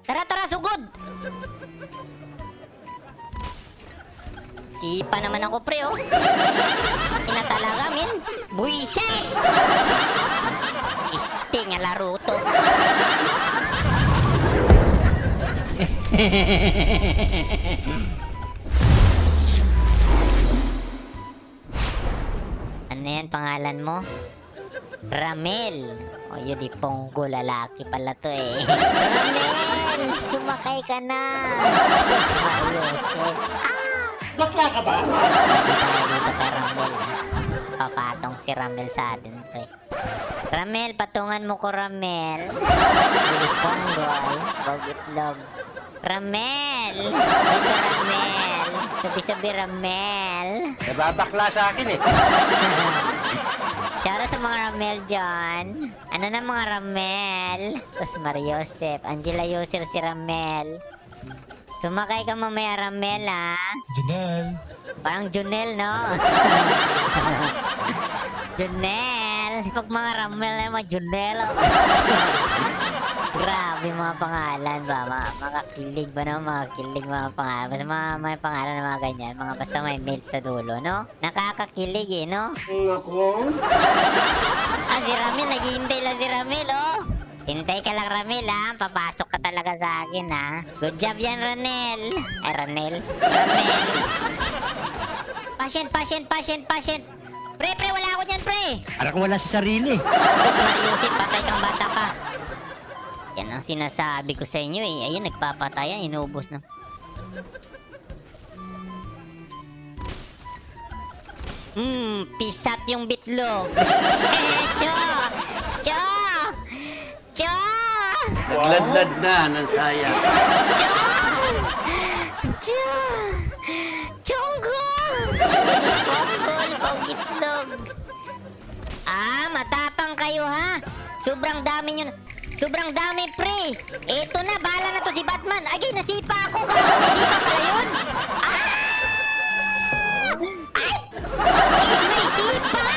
Tara, tara, sugod! Sipa naman ako, pre, oh. Ina talaga, min. Buisit! Iste nga laro to. Ano yan, pangalan mo? Ramel. O, yun di ponggo, lalaki pala to eh. Ramel! Sumakay ka na! Sus, Marios eh. Bakla ka ba? Hindi tayo dito kay Ramel. Papatong si Ramel sa atin, pre. Ramel, patungan mo ko, Ramel. Hindi ponggo ay. Bogitlog. Ramel! Dito, Ramel. Sabi-sabi, Ramel. Nababakla sa akin eh. Shoutout sa mga Ramel dyan. Ano na mga Ramel? Tapos Mariosep. Angela Yosel si Ramel. Sumakay ka mamaya, Ramel, ha? Janelle. Parang Junel, no? Junel. Pag mga Ramel na mga Junel. Grabe mga pangalan ba? Mga kilig ba no? Mga kilig mga pangalan. Basta mga pangalan na mga ganyan. Mga basta may mail sa dulo, no? Nakakakilig eh, no? Ako? Ah, si Ramil. Naghihintay lang si Ramil, oh. Hintay ka lang, Ramil, ha? Papasok ka talaga sa akin, ha? Good job yan, Ranel. Ay, Ranel. Ramel. Patient. Pre, wala ako dyan, pre. Parang wala sa sarili. Sus, Mariusip, patay kang bata ka. Yan ang sinasabi ko sa inyo, eh. Ayun, nagpapatay yan. Inuubos na. Pisat yung bitlog. Cho! Cho! Cho! Nagladlad na ng saya. Cho! Cho! Chonggo! Ponggol, pogitlog. Ah, matapang kayo, ha? Sobrang dami nyo. Sobrang dami, pre. Eto na, bahala na to si Batman. Ay, nasipa ako. Nasipa pala yun. Ah! Ay! May sipa!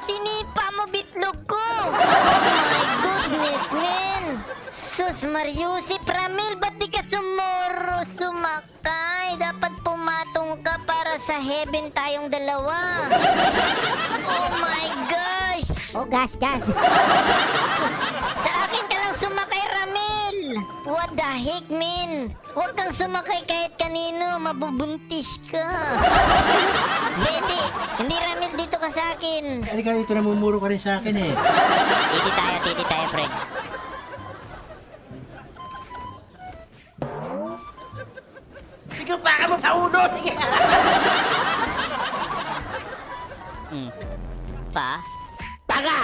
Sinipa mo bitlog ko. Oh my goodness, man. Sus, Mariusip, Ramil, ba't di ka sumakay? Dapat pumatong ka para sa heaven tayong dalawa. Oh my gosh. Oh, gas. Sus, sa akin ka lang sumakay, Ramil. What the heck, man? Huwag kang sumakay kahit kanino. Mabubuntis ka. Hindi, Ramil, dito ka sa akin. Halika dito, namumuro ka rin sa akin eh. Titi tayo, friend. Sige, baka mo sa ulo. Sige. Pa? Taga!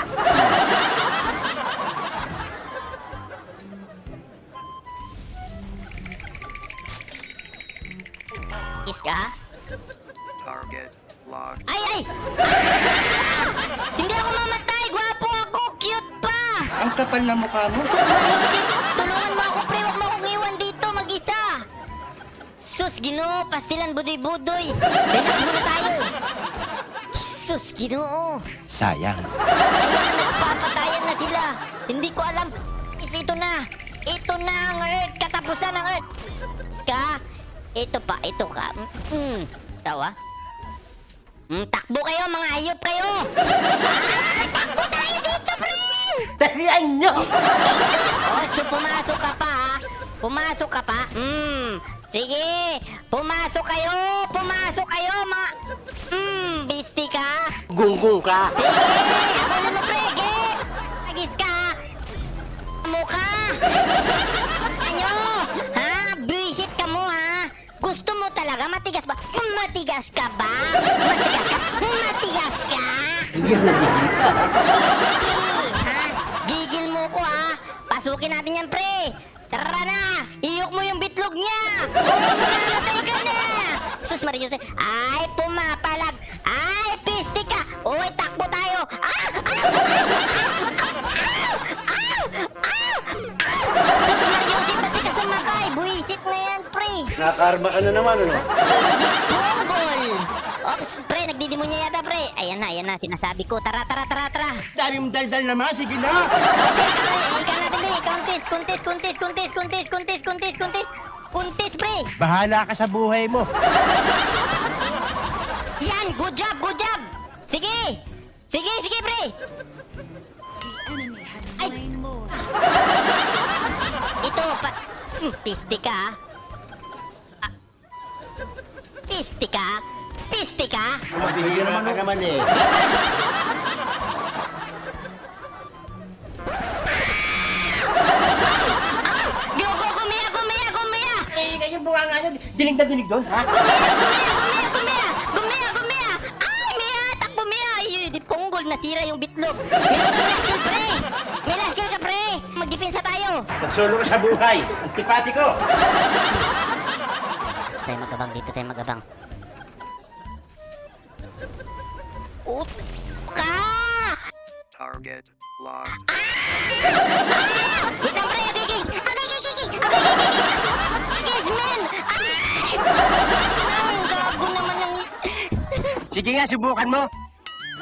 Is ka? Target locked. Ay! Hindi ako mamatay! Gwapo ako! Cute pa! Ang kapal na mukha mo. Sus, Mariusip! Tulungan mo ako, pre! Huwag mo akong iwan dito mag-isa! Sus, Ginoo! Pastilan budoy-budoy! Relax muna tayo! Sus, Ginoo! Sayang. Ayun na, nagpapatayan na sila! Hindi ko alam! Ito na! Ito na ang Earth! Katapusan ng Earth! Ska! Ito ka. Tawa? Takbo kayo, mga hayop kayo! Takbo tayo dito, pre! Talian nyo! Oh, so pumasok ka pa, ha? Pumasok ka pa? Sige! Pumasok kayo, mga... Bisti ka? Gunggong ka. Sige! Abulin mo, pre! Get! Agis ka! Mukha! Ano? Ha? Bisit ka mo, ha? Gusto mo talaga? Matigas ba? Matigas ka ba? Matigas ka? Gigil na gigil ka. Ha? Gigil mo ko, ha? Pasukin natin yan, pre! Tara na! Iyok mo yung bitlog niya! Mamamatay ka na! Sus, Marius, ay, pumapalag! Ay, pisti ka! Uy, takbo tayo! Sus, Marius, ba't di ka sumakay? Buisit na yan, pre! Nakarma ka na naman, ano? Punggol! Ops, pre, nagdidemonya yata, pre. Ayan na, sinasabi ko. Tara. Dami mong daldal naman, sige na! Okay, ikan natin, pre. Counter. Kuntis, pre! Bahala ka sa buhay mo. Yan! Good job! Sige! Sige, pre! Ay! Ito, piste ka, ah. Piste ka? Mabihira ka naman eh. Gumaya! Kayo bunga nga nyo, dinig na dinig doon, ha? Gumaya! Ay, Mia! Takbo, Mia! Ay, di punggol, nasira yung bitlog. May last kill ka, pre! Magdepensa tayo! Magsolo ka sa buhay. Antipati ko. Dito tayo magabang. Ut ka! Target locked. Wait lang, pre! Agis, men! Ay! Ang gago naman ng... Sige nga, subukan mo.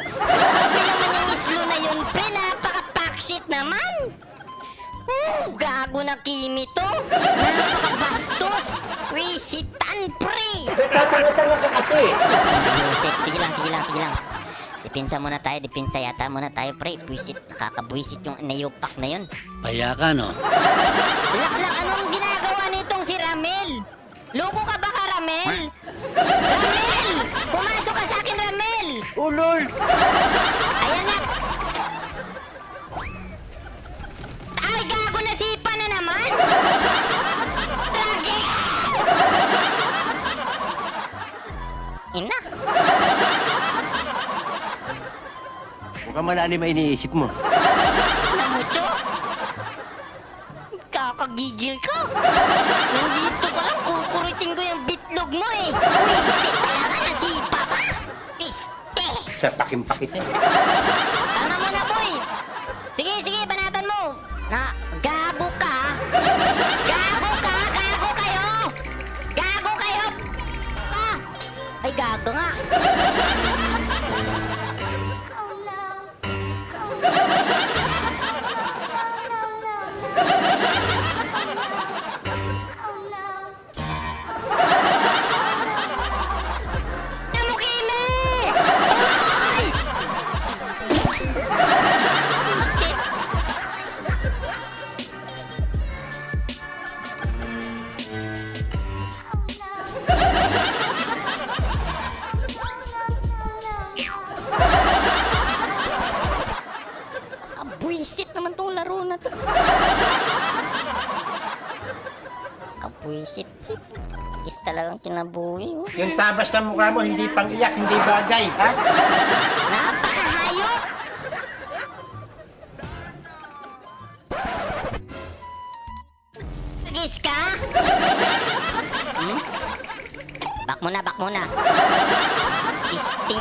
Grabe naman yung islo na yun, pre! Napaka-packshit naman! Gago na Kimi to! Napaka-bastos! Wisitan, pre! Tatanga-tanga ka kasi. Yusek, sige lang. Depensa muna tayo, yata muna tayo, pre. Buisit, nakakabwisit yung nayupak na yun. Paya ka, no? Relax lang, anong ginagawa nitong si Ramel? Loko ka ba ka, Ramel? Ramel! Pumasok ka sa akin, Ramel! Ulol! Ayan na! Ay, gago na sipa na naman! Lagi! Ina! Mukhang malalim ang iniisip mo. Namucho? Kakagigil ka! Nandito ka lang, kukurutin ko yung bitlog mo eh! Wisit talaga, nasipa pa! Piste! Sa pakimpakit eh. Tama mo na, boy! Sige, banatan mo! Na, gago ka! Gago kayo! Ah! Ay, gago nga! Namukime! Ay! Shit! Buisit naman tong laro na to. Kabuisit. Is talagang kinabuhi. Oh. Yung tabas ng mukha mo, hindi pang iyak, hindi bagay, ha? Napakahayop! Nagis ka? Back muna. Isting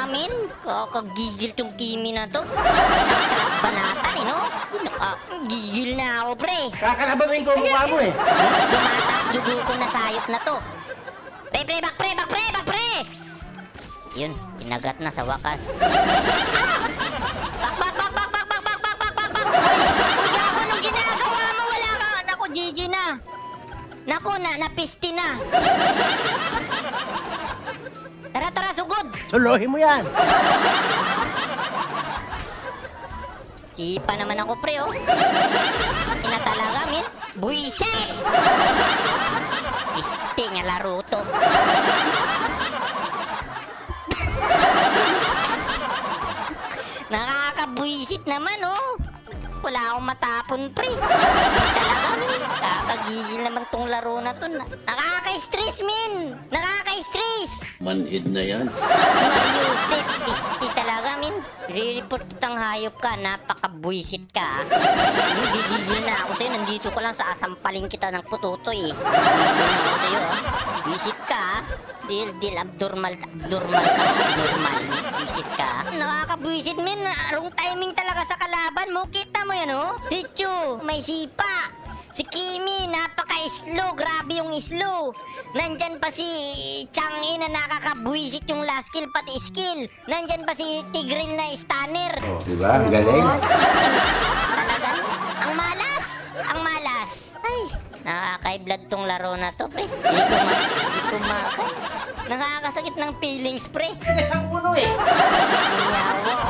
amin. Kakagigil tong Kimi na to. Sarap banatan eh, no? Nakagigil na ako, pre. Kakalabarin ko ang mukha mo eh. Lumataas dugo ko na sayop na to. Back pre! Yun, pinagat na sa wakas. Back! Uy, gago, anong ginagawa mo? Wala ka. Naku, GG na. Naku, napisti na. Tara, sugod. Suluhin mo yan. Sipa naman ako, pre, oh. Ina talaga, min. Buisit! Isting nga laro to. Nakakabuisit naman, oh. Wala akong matapon, pre. Isting talaga, min. Kakagigil naman tong laro na to. Nakaka-stress, min. Nakaka-stress. Manhid na yan. Sus Mariusip, pisti talaga, min. Re-report kitang hayop ka, napakabuisit ka. Gigigil na ako sa'yo, nandito ko lang sa asampaling kita ng pututoy. Gigigil na ako sa'yo, ah. Buisit ka, ah. Dil, abnormal ka. Buisit ka. Nakakabuisit, min. Wrong timing talaga sa kalaban mo. Kita mo yan, oh. Si Chu, may sipa. Si Kimi, napaka-slow. Grabe yung slow. Nandyan pa si Chang'e na nakakabuisit yung last kill, pati skill. Nandyan pa si Tigril na stunner. Oh, diba? Galing. Talaga, ang malas. Nakaka-blood tong laro na to, pre. Di ko makay. Nakakasakit ng feelings, pre. Sige sa ulo eh. Yawa.